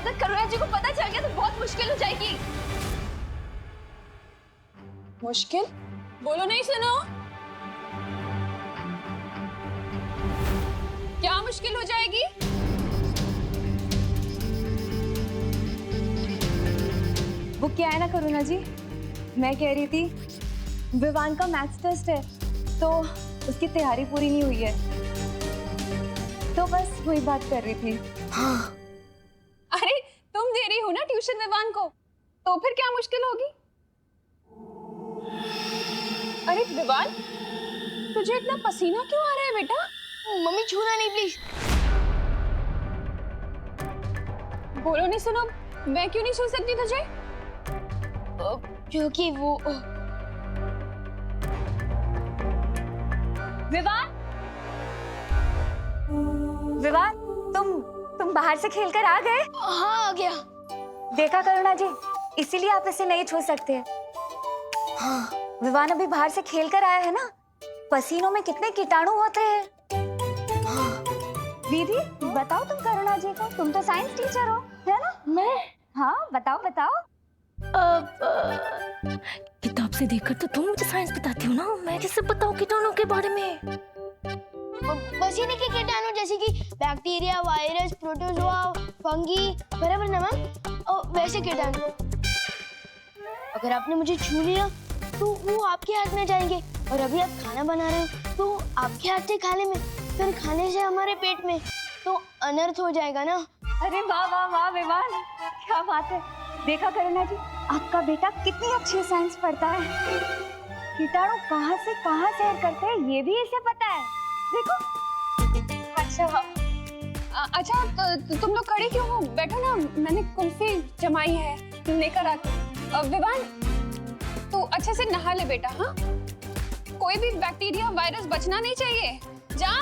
अगर करुणा जी को पता चल गया तो बहुत मुश्किल हो जाएगी। मुश्किल? बोलो नहीं सुनो। क्या मुश्किल हो जाएगी? वो क्या है ना करुणा जी, मैं कह रही थी विवान का मैथ्स टेस्ट है तो उसकी तैयारी पूरी नहीं हुई है, तो बस वही बात कर रही थी। हाँ। अरे तुम दे रही हो ना ट्यूशन विवान को, तो फिर क्या मुश्किल होगी? अरे विवान, तुझे इतना पसीना क्यों आ रहा है बेटा? मम्मी छूना नहीं प्लीज। बोलो नहीं सुनो, मैं क्यों नहीं छू सकती तुझे? क्योंकि वो विवान, विवान, तुम बाहर से खेलकर आ गए? हाँ आ गया। देखा करुणा जी, इसीलिए आप इसे नहीं छू सकते। हाँ, विवान अभी बाहर से खेलकर आया है ना, पसीनों में कितने कीटाणु होते हैं। हाँ। दीदी बताओ तुम करुणा जी को, तुम तो साइंस टीचर हो, है ना? मैं? हाँ बताओ बताओ। किताब से देखकर तो तुम मुझे साइंस बताती हो ना, मैं कैसे बताऊं कीटाणु के बारे में? पसीने के कीटाणु जैसे कि बैक्टीरिया, वायरस, प्रोटोजोआ, फंगी, बराबर ना मैम? और वैसे कीटाणु अगर आपने मुझे छू लिया तो वो आपके हाथ में जाएंगे, और अभी आप खाना बना रहे हो तो आपके हाथ से खाने में, फिर खाने से हमारे पेट में, तो अनर्थ हो जाएगा ना। अरे वाह वाह वाह विवान, क्या बात है। देखा करुणा जी, आपका बेटा कितनी अच्छी साइंस पढ़ता है। कीटाणु कहाँ से कहाँ सैर करते हैं ये भी इसे पता है, देखो। अच्छा तो तुम लोग खड़े क्यों हो? बैठो ना, मैंने कुल्फी जमाई है, लेकर आती। विवान तू अच्छे से नहा ले बेटा। हाँ, कोई भी बैक्टीरिया, वायरस बचना नहीं चाहिए। जा।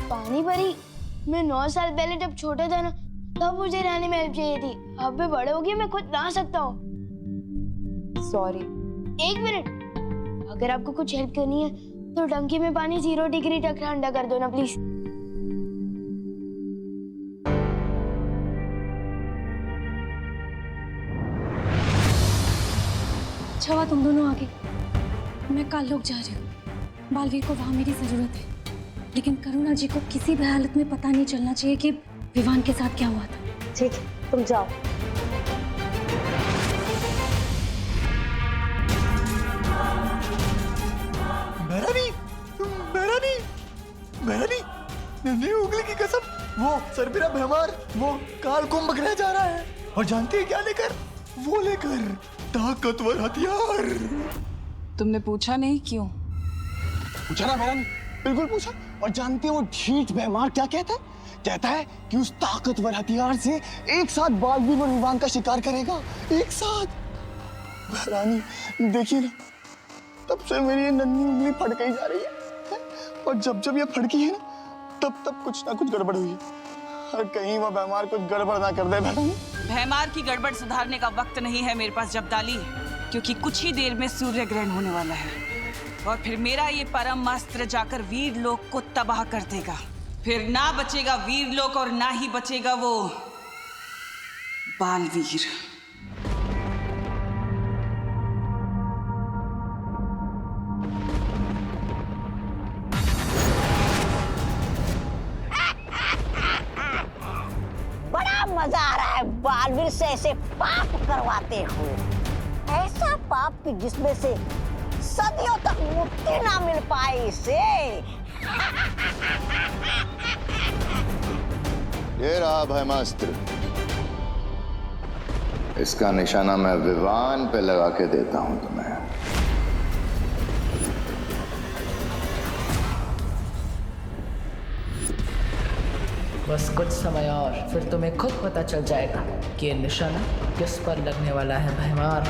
पानी भरी, मैं 9 साल पहले जब छोटा था ना, तब मुझे नहाने में हेल्प चाहिए थी। अब मैं बड़े हो गया, मैं खुद नहा सकता हूँ। सॉरी। 1 मिनट, अगर आपको कुछ हेल्प करनी है तो टंकी में पानी 0 डिग्री तक ठंडा कर दो ना प्लीज। अच्छा हुआ तुम दोनों आगे, मैं कल लोग जा रही हूँ। बालवीर को वहाँ मेरी जरूरत है, लेकिन करुणा जी को किसी भी हालत में पता नहीं चलना चाहिए कि विवान के साथ क्या हुआ था। ठीक है, तुम जाओ। मेहरानी, नन्ही उंगली की कसम, वो सरबिरा भैमार वो काल को पकड़ा जा रहा है, और जानती है क्या लेकर? वो लेकर ताकतवर हथियार। तुमने पूछा नहीं क्यों? पूछा ना मेहरानी, बिल्कुल पूछा। और जानती है वो ढीठ भैमार क्या कहता है? कहता है कि उस ताकतवर हथियार से एक साथ बालवीर और विवान का शिकार करेगा, एक साथ। मेहरानी देखिए ना, तब से मेरी ये नन्ही उंगली फट गई जा रही है, और जब जब ये फड़की है ना, तब तब कुछ ना कुछ गड़बड़ हुई है। और कहीं वो भैमार कुछ गड़बड़ ना कर दे। भैमार की गड़बड़ सुधारने का वक्त नहीं है मेरे पास जब्दाली, क्योंकि कुछ ही देर में सूर्य ग्रहण होने वाला है, और फिर मेरा ये परम अस्त्र जाकर वीर लोक को तबाह कर देगा। फिर ना बचेगा वीर लोक और ना ही बचेगा वो बालवीर। मजा आ रहा है बालवीर से ऐसे पाप करवाते हो, ऐसा पाप कि जिसमें से सदियों तक मुक्ति ना मिल पाए इसे। ये रहा ब्रह्मास्त्र, इसका निशाना मैं विवान पे लगा के देता हूं तुम्हें। बस कुछ समय और फिर तुम्हें खुद पता चल जाएगा कि ये निशाना किस पर लगने वाला है भैमार।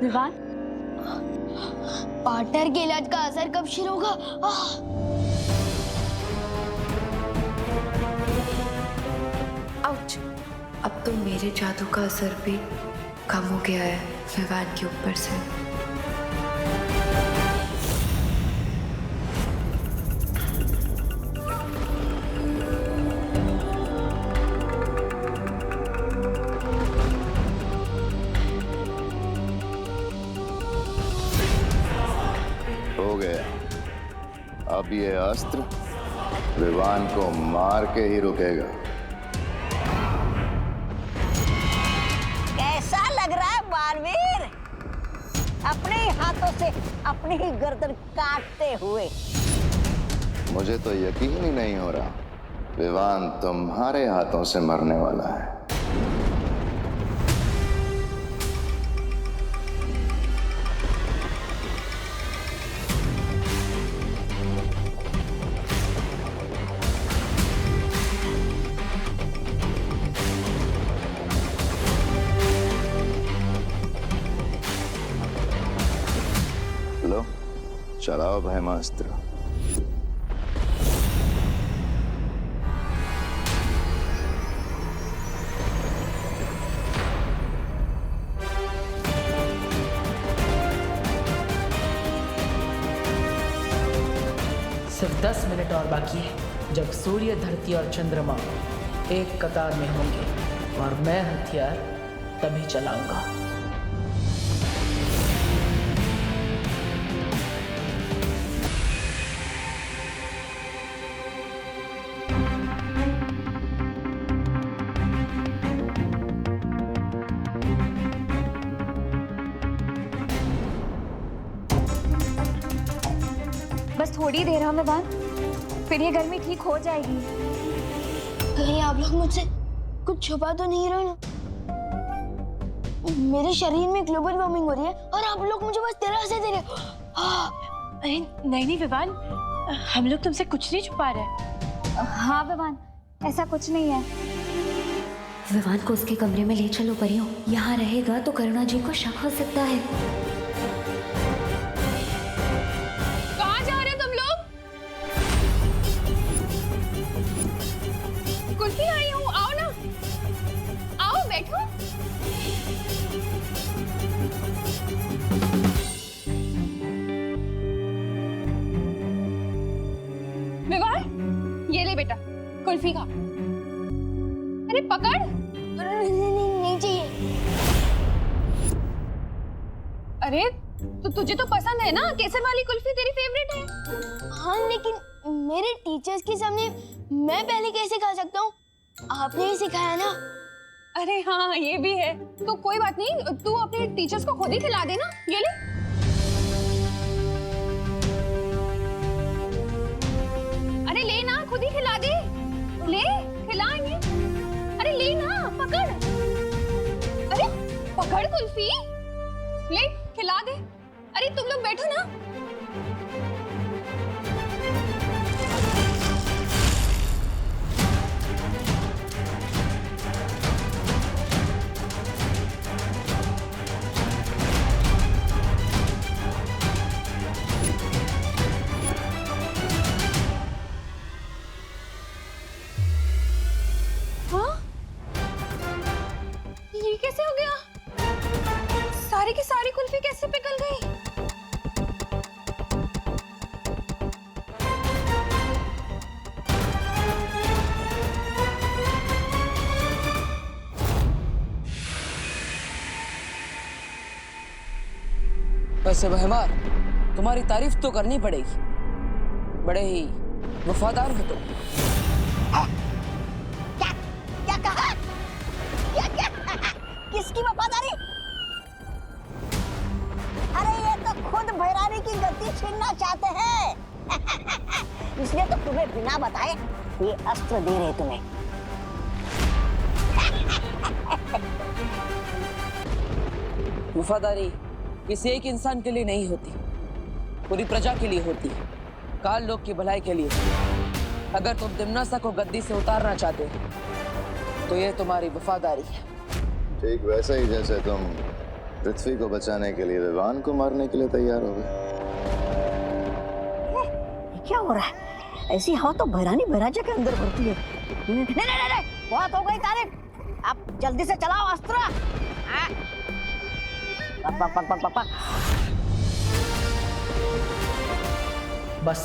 विवान, पार्टनर के इलाज का असर कब शुरू होगा? आउच! अब तो मेरे जादू का असर भी कम हो गया है विवान के ऊपर से। गया। अब ये अस्त्र विवान को मार के ही रुकेगा। कैसा लग रहा है बालवीर? अपने ही हाथों से अपनी ही गर्दन काटते हुए। मुझे तो यकीन ही नहीं हो रहा विवान तुम्हारे हाथों से मरने वाला है। लो, चलाओ भयमास्त्र। सिर्फ 10 मिनट और बाकी है जब सूर्य, धरती और चंद्रमा एक कतार में होंगे और मैं हथियार तभी चलाऊंगा। बस थोड़ी देर है विवान, फिर ये गर्मी ठीक हो जाएगी। कहीं आप लोग मुझसे कुछ छुपा तो नहीं रहे ना? मेरे शरीर में ग्लोबल वार्मिंग हो रही है और आप लोग मुझे बस तरह से दे रहे हो। अरे नहीं विवान, हम लोग तुमसे कुछ नहीं छुपा रहे। हाँ विवान, ऐसा कुछ नहीं है। विवान को उसके कमरे में ले चलो परियों, यहाँ रहेगा तो करुणा जी को शक हो सकता है। कहाँ जा रहे हो तुम लोग? कुल्फी आई हूँ, आओ ना, आओ बैठो। विवान, ये ले बेटा कुल्फी खा। अरे पकड़। नहीं चाहिए। अरे तो तुझे तो पसंद है ना, केसर वाली कुल्फी तेरी फेवरेट है। हाँ लेकिन मेरे टीचर्स के सामने मैं पहले कैसे खा सकता हूँ? आपने ही सिखाया ना। अरे हाँ ये भी है, तो कोई बात नहीं, तू अपने टीचर्स को खुद ही खिला देना। ये ले। अरे ले ना, खुद ही खिला दे। ले खिला इन्हें। अरे ले ना, पकड़। अरे पकड़ कुल्फी, ले खिला दे। अरे तुम लोग बैठो ना। हाँ? ये कैसे हो गया? सारी की सारी कुल्फी कैसे पिघल गई? वैसे बहमार, तुम्हारी तारीफ तो करनी पड़ेगी, बड़े ही वफादार हो तुम। क्या कहा? क्या किसकी वफादारी? अरे ये तो खुद भैरानी की गद्दी छीनना चाहते हैं। इसलिए तो तुम्हें बिना बताए ये अस्त्र दे रहे तुम्हें। वफादारी किसी एक इंसान के लिए नहीं होती, पूरी प्रजा के लिए होती है, काल लोक की भलाई के लिए। अगर तुम दिम्नासा को गद्दी से उतारना चाहते हो तो ये तुम्हारी वफादारी है। ठीक वैसा ही जैसे तुम पृथ्वी को बचाने के लिए विवान को मारने के लिए तैयार हो गए। क्या हो रहा है? ऐसी हवा तो भैरानी भैराजा के अंदर भरती है। नहीं, बहुत हो गई तारीफ। अब जल्दी से चलाओ अस्त्र। पापा। बस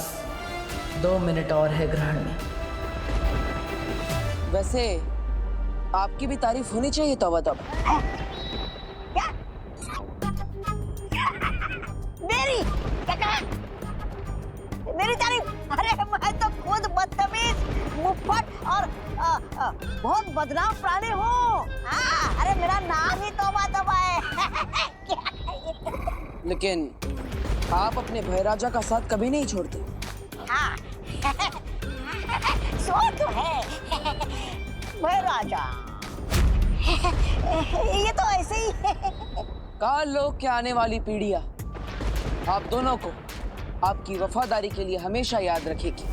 2 मिनट और है ग्रहण में। वैसे आपकी भी तारीफ होनी चाहिए तब। क्या? मेरी? क्या कहा? अरे मैं तो खुद बदतमीज, मुफ्फट और बहुत बदनाम प्राणी हूँ। अरे मेरा नाम ही तौबा तौबा है। लेकिन आप अपने भय राजा का साथ कभी नहीं छोड़ते। हाँ सो तो है भय राजा। ये तो ऐसे ही है। काल लोक के आने वाली पीढ़ियां आप दोनों को आपकी वफादारी के लिए हमेशा याद रखेगी।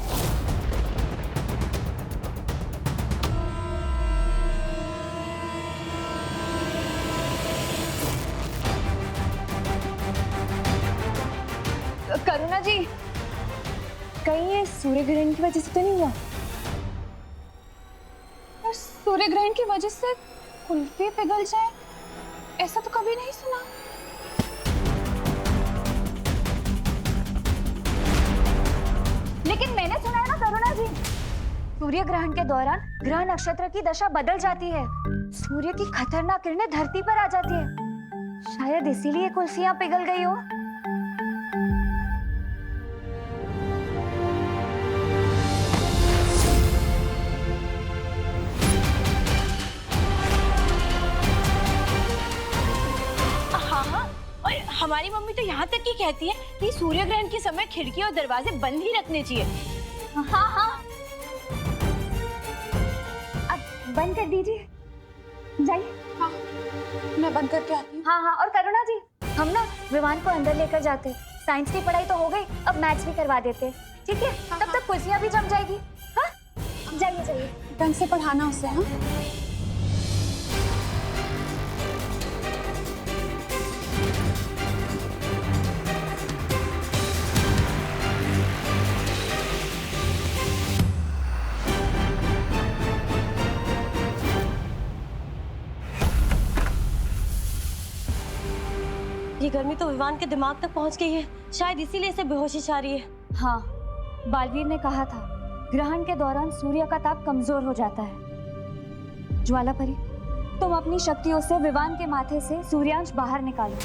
करुणा जी, कहीं ये सूर्य ग्रहण की वजह से तो नहीं हुआ? और सूर्य ग्रहण की वजह से कुल्फी पिघल जाए, ऐसा तो कभी नहीं सुना। लेकिन मैंने सुना है ना करुणा जी, सूर्य ग्रहण के दौरान ग्रह नक्षत्र की दशा बदल जाती है, सूर्य की खतरनाक किरणें धरती पर आ जाती है। शायद इसीलिए कुल्फियां पिघल गई हो। हमारी मम्मी तो यहाँ तक ही कहती है कि सूर्य ग्रहण के समय खिड़की और दरवाजे बंद ही रखने चाहिए। हाँ हाँ, अब बंद कर दीजिए, जाइए। हाँ, मैं बंद करके आती हूँ। हाँ हाँ, और करुणा जी, हम ना विवान को अंदर लेकर जाते। साइंस की पढ़ाई तो हो गई, अब मैथ्स भी करवा देते, ठीक है? तब तक कुर्सियाँ भी जम जाएगी। हाँ, जाइए जाइए, ढंग से पढ़ाना उसे। हाँ, ये गर्मी तो विवान के दिमाग तक पहुंच गई है, शायद इसीलिए इसे बेहोशी छा रही है। हाँ, बालवीर ने कहा था ग्रहण के दौरान सूर्य का ताप कमजोर हो जाता है। ज्वालापरी, तुम अपनी शक्तियों से विवान के माथे से सूर्यांश बाहर निकालो।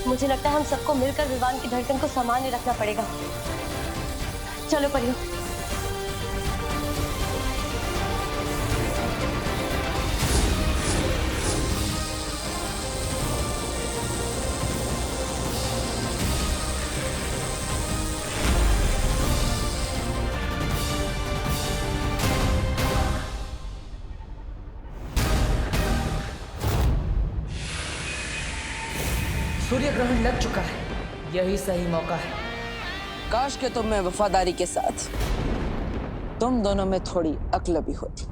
मुझे लगता है हम सबको मिलकर विवान की धड़कन को सामान्य रखना पड़ेगा। चलो परियो। सूर्य ग्रहण लग चुका है, यही सही मौका है। काश के तुम में वफादारी के साथ तुम दोनों में थोड़ी अक्ल भी होती।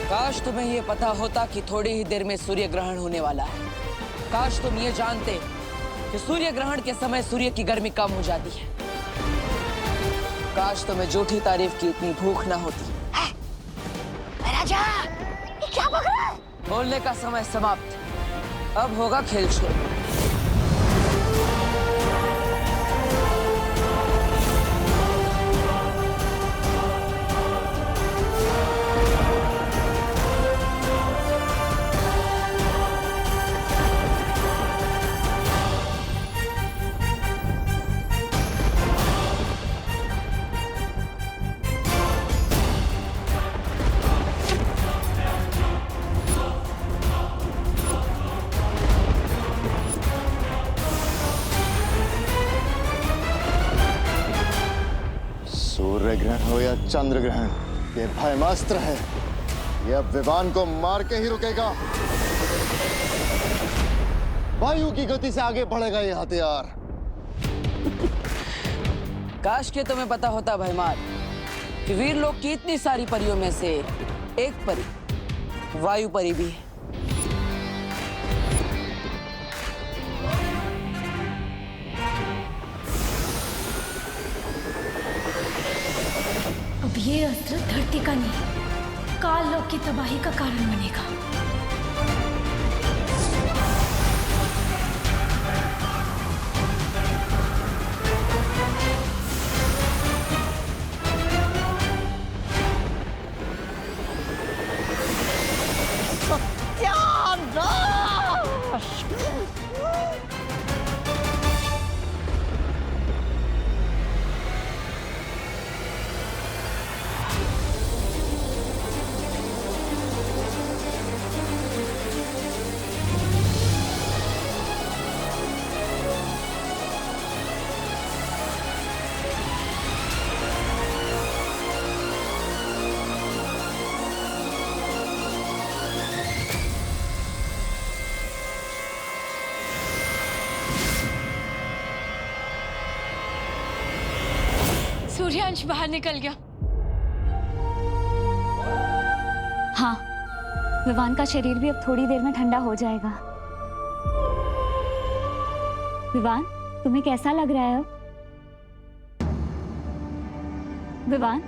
काश तुम्हें ये पता होता कि थोड़ी ही देर में सूर्य ग्रहण होने वाला है। काश तुम ये जानते कि सूर्य ग्रहण के समय सूर्य की गर्मी कम हो जाती है। काश तुम्हें झूठी तारीफ की इतनी भूख ना होती। राजा, ये क्या बक रहा है? बोलने का समय समाप्त, अब होगा खेल शुरू। सूर्य ग्रहण हो या चंद्र ग्रहण, ये भयमास्त्र है। ये अब विवान को मार के ही रुकेगा। वायु की गति से आगे बढ़ेगा ये हथियार। काश के तुम्हें पता होता भयमार कि वीर लोग की इतनी सारी परियों में से एक परी वायु परी भी है। अब ये अस्त्र धरती का नहीं, काल लोक की तबाही का कारण बनेगा। अंश बाहर निकल गया। हाँ, विवान का शरीर भी अब थोड़ी देर में ठंडा हो जाएगा। विवान, तुम्हें कैसा लग रहा है अब? विवान?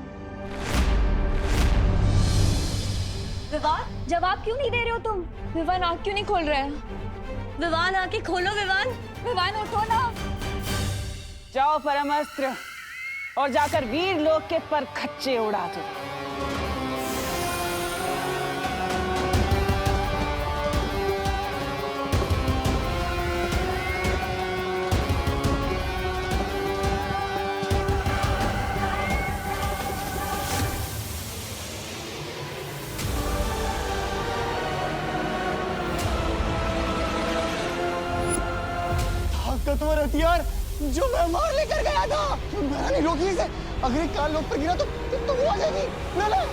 विवान, जवाब क्यों नहीं दे रहे हो तुम? विवान आँख क्यों नहीं खोल रहा है? विवान आँखें खोलो विवान। विवान उठो ना। जाओ परमास्त्र और जाकर वीर लोग के पर खच्चे उड़ा दो। ताकतवर हथियार जो मैं मार लेकर गया था, मैंने रोकी इसे। अगर एक काल लोग पर गिरा तो वो आ जाएगी। ना ना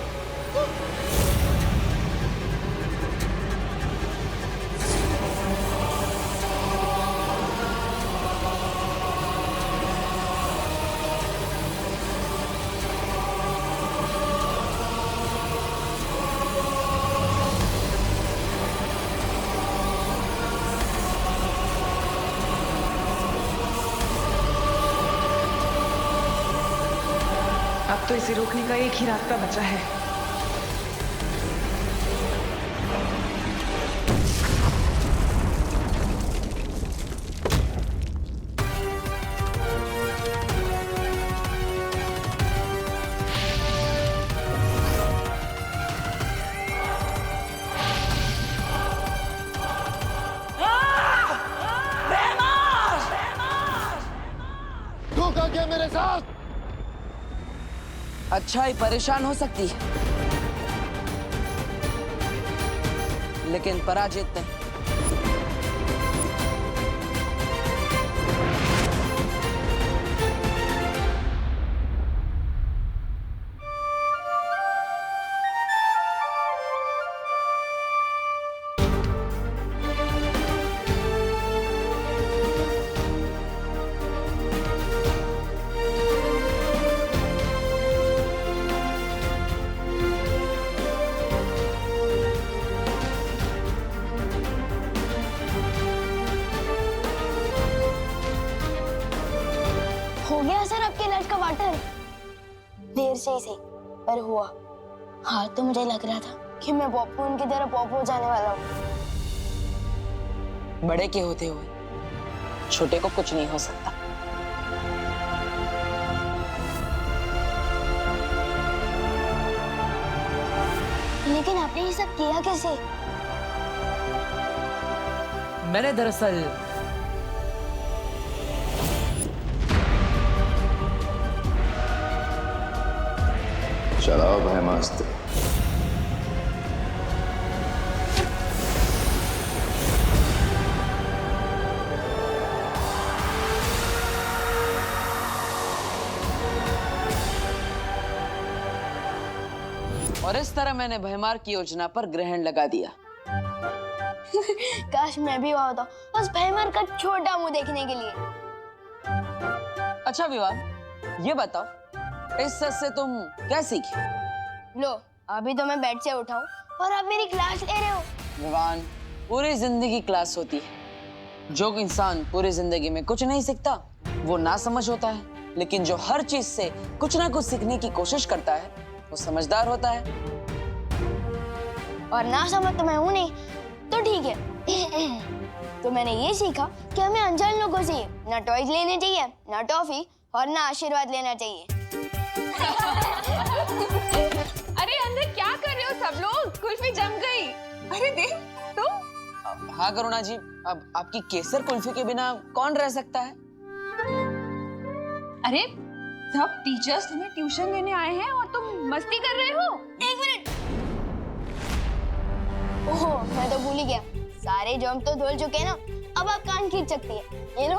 अब तो इसे रोकने का एक ही रास्ता बचा है। धोखा किया मेरे साथ। अच्छाई परेशान हो सकती है, लेकिन पराजित नहीं। हो गया सर आपके नट का वाटर? देर से ही सही, पर हुआ। हाँ, तो मुझे लग रहा था कि मैं पॉपू उनकी तरह पॉपू हो जाने वाला हूँ। बड़े के होते हुए छोटे को कुछ नहीं हो सकता। लेकिन आपने ये सब किया कैसे? मैंने दरअसल चलाओ भयमास्त्र। और इस तरह मैंने भयमार की योजना पर ग्रहण लगा दिया। काश मैं भी वहां होता, बस भयमार का छोटा मुंह देखने के लिए। अच्छा विवान, ये बताओ, इस सच से तुम क्या सीखी? लो, अभी तो मैं बेड से उठाऊं और आप मेरी क्लास ले रहे हो। विवान, पूरी जिंदगी क्लास होती है। जो इंसान पूरी जिंदगी में कुछ नहीं सीखता वो ना समझ होता है, लेकिन जो हर चीज से कुछ ना कुछ सीखने की कोशिश करता है वो समझदार होता है। और ना समझ तो मैं हूं नहीं, तो ठीक है। तो मैंने ये सीखा कि हमें अनजान लोगों से ना टॉयज लेने चाहिए, ना टॉफी, और ना आशीर्वाद लेना चाहिए। अरे अंदर क्या कर रहे हो सब लोग? कुल्फी जम गई। अरे देख तुम। हाँ करुणा जी, अब आपकी केसर कुल्फी के बिना कौन रह सकता है? अरे सब टीचर्स तुम्हें ट्यूशन लेने आए हैं और तुम मस्ती कर रहे हो। एक मिनट। ओह, मैं तो भूल ही गया। सारे जॉम तो धुल चुके हैं ना, अब आप कान खींच सकती है। ये लो।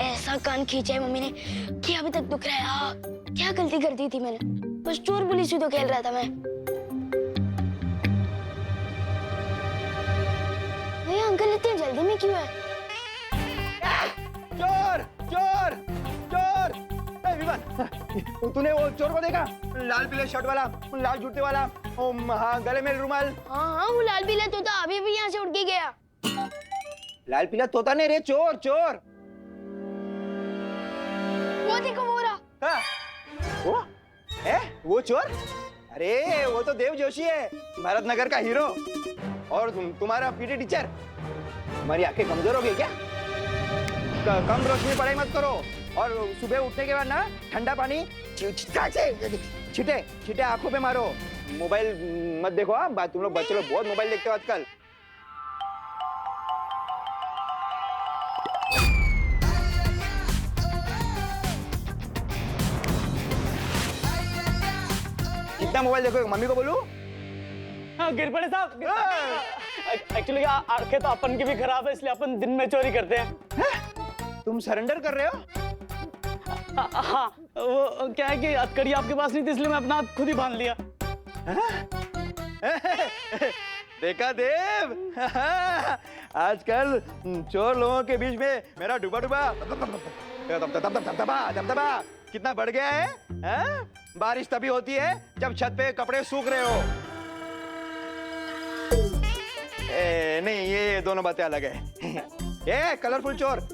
ऐसा कान खींचा है मम्मी ने कि अभी तक दुख रहा है। क्या गलती कर दी थी मैंने? बस चोर पुलिस ही तो खेल रहा था मैं। भैया अंकल इतनी जल्दी में क्यों है? चोर चोर चोर विवान तूने वो चोर को देखा? लाल पीले शर्ट वाला, लाल जूते वाला, हाँ गले में रुमाल। हाँ वो लाल पीला तोता अभी भी यहाँ से उड़ के गया। लाल पीला तोता नहीं रे, चोर चोर। वो देखो वो रहा। हाँ, वो चोर? अरे वो तो देव जोशी है, भारत नगर का हीरो। और तुम्हारा पीटी टीचर। तुम्हारी आंखें कमजोर हो गई क्या? कम रोशनी पढ़ाई मत करो, और सुबह उठने के बाद ना ठंडा पानी छिटे छिटे आंखों पे मारो। मोबाइल मत देखो। हाँ, तुम लोग बच्चे लोग बहुत मोबाइल देखते हो आजकल। कितना मोबाइल देखो? मम्मी को बोलूं? हाँ गिरपड़े साहब, एक्चुअली आंखें तो अपन की भी खराब है, इसलिए अपन दिन में चोरी करते हैं। तुम सरेंडर कर रहे हो? हाँ, वो क्या है कि हथकड़ी आपके पास नहीं थी, इसलिए मैं अपना हाथ खुद ही बांध लिया। देखा देव, आजकल चोर लोगों के बीच में मेरा डूबा डूबा दबदबा कितना बढ़ गया है, हाँ? बारिश तभी होती है जब छत पे कपड़े सूख रहे हो। नहीं, ये दोनों बातें अलग है। ये कलरफुल चोर